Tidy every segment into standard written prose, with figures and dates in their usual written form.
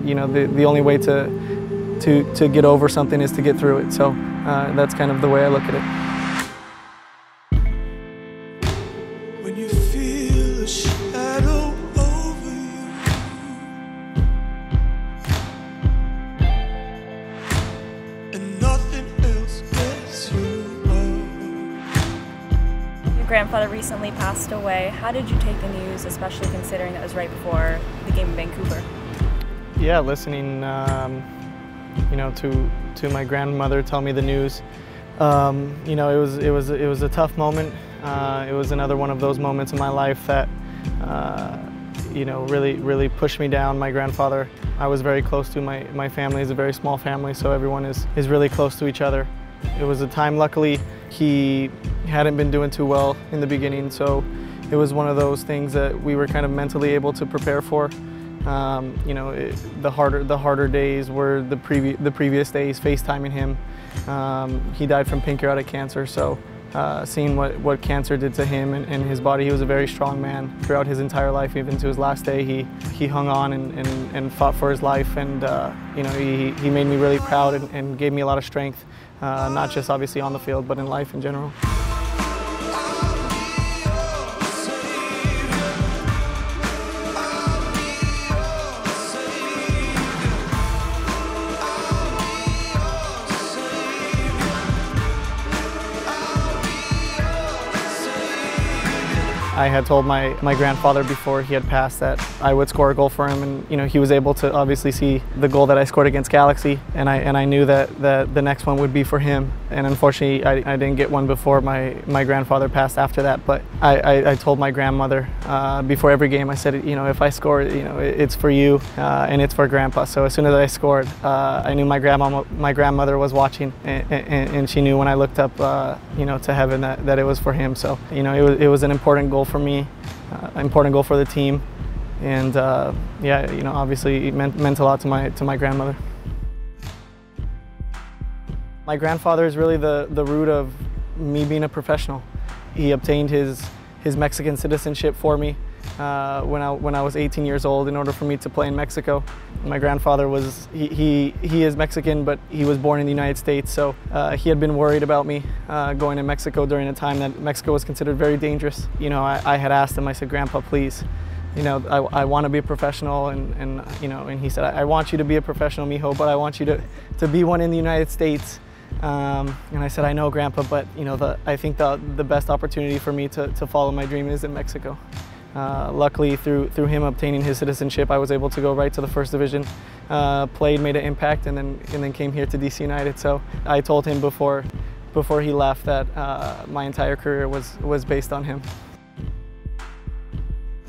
you know, the only way to get over something is to get through it. So that's kind of the way I look at it. When you feel a shadow over you, and nothing else gets you up. Your grandfather recently passed away. How did you take the news, especially considering that was right before the game in Vancouver? Yeah, listening, you know, to my grandmother tell me the news. You know, it was a tough moment. It was another one of those moments in my life that, you know, really pushed me down. My grandfather, I was very close to. My family is a very small family, so everyone is really close to each other. It was a time, luckily, he hadn't been doing too well in the beginning, so it was one of those things that we were kind of mentally able to prepare for. You know, the harder days were the previous days, FaceTiming him. He died from pancreatic cancer, so seeing what cancer did to him and his body. He was a very strong man throughout his entire life. Even to his last day, he hung on and fought for his life, and you know, he made me really proud and gave me a lot of strength, not just obviously on the field, but in life in general. I had told my grandfather before he had passed that I would score a goal for him, and you know, he was able to obviously see the goal that I scored against Galaxy, and I knew that the next one would be for him. And unfortunately, I didn't get one before my grandfather passed after that. But I told my grandmother before every game, I said, you know, if I score, you know, it's for you and it's for Grandpa. So as soon as I scored, I knew my grandmother was watching, and she knew when I looked up, you know, to heaven that it was for him. So you know, it was an important goal for me, important goal for the team, and yeah, you know, obviously it meant a lot to my grandmother. My grandfather is really the root of me being a professional. He obtained his Mexican citizenship for me when I was 18 years old in order for me to play in Mexico. My grandfather was, he is Mexican, but he was born in the United States, so he had been worried about me going to Mexico during a time that Mexico was considered very dangerous. You know, I had asked him, I said, Grandpa, please, you know, I want to be a professional, and you know, and he said, I want you to be a professional, mijo, but I want you to be one in the United States. And I said, I know, Grandpa, but you know, I think the best opportunity for me to follow my dream is in Mexico. Luckily, through him obtaining his citizenship, I was able to go right to the first division, played, made an impact, and then came here to DC United. So I told him before he left that my entire career was based on him.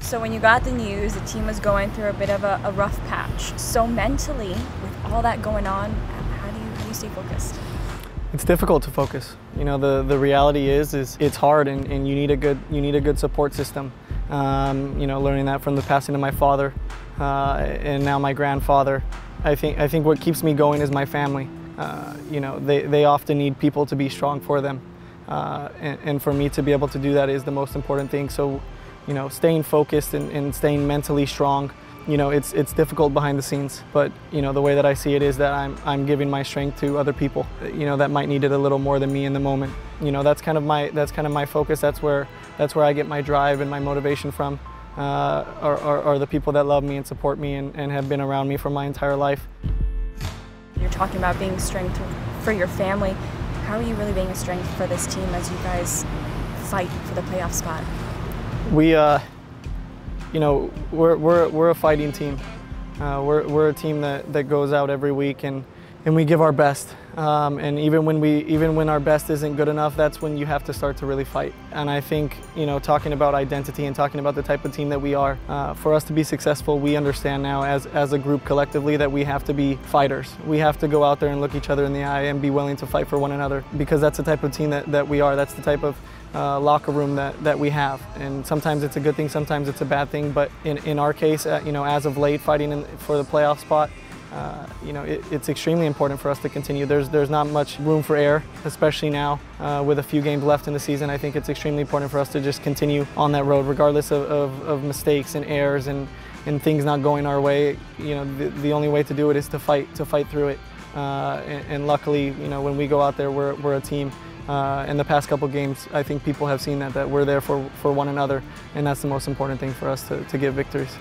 So when you got the news, the team was going through a bit of a rough patch. So mentally, with all that going on, how do you stay focused? It's difficult to focus. You know, the reality is it's hard, and you need a good support system. You know, learning that from the passing of my father and now my grandfather. I think what keeps me going is my family. You know, they often need people to be strong for them, and for me to be able to do that is the most important thing. So, you know, staying focused and staying mentally strong. You know, it's difficult behind the scenes, but you know, the way that I see it is that I'm giving my strength to other people, you know, that might need it a little more than me in the moment. You know, that's kind of my focus. That's where I get my drive and my motivation from, are the people that love me and support me and have been around me for my entire life. You're talking about being strength for your family. How are you really being a strength for this team as you guys fight for the playoff spot? We you know, we're a fighting team. We're a team that goes out every week and we give our best. And even when our best isn't good enough, that's when you have to start to really fight. And I think, you know, talking about identity and talking about the type of team that we are, for us to be successful, we understand now as a group collectively that we have to be fighters. We have to go out there and look each other in the eye and be willing to fight for one another, because that's the type of team that we are. That's the type of locker room that we have. And sometimes it's a good thing, sometimes it's a bad thing, but in our case, you know, as of late, fighting for the playoff spot, you know, it's extremely important for us to continue. There's not much room for error, especially now with a few games left in the season. I think it's extremely important for us to just continue on that road, regardless of mistakes and errors and and things not going our way, you know, the only way to do it is to fight through it. And luckily, you know, when we go out there, we're a team. In the past couple games, I think people have seen that we're there for one another, and that's the most important thing for us to get victories.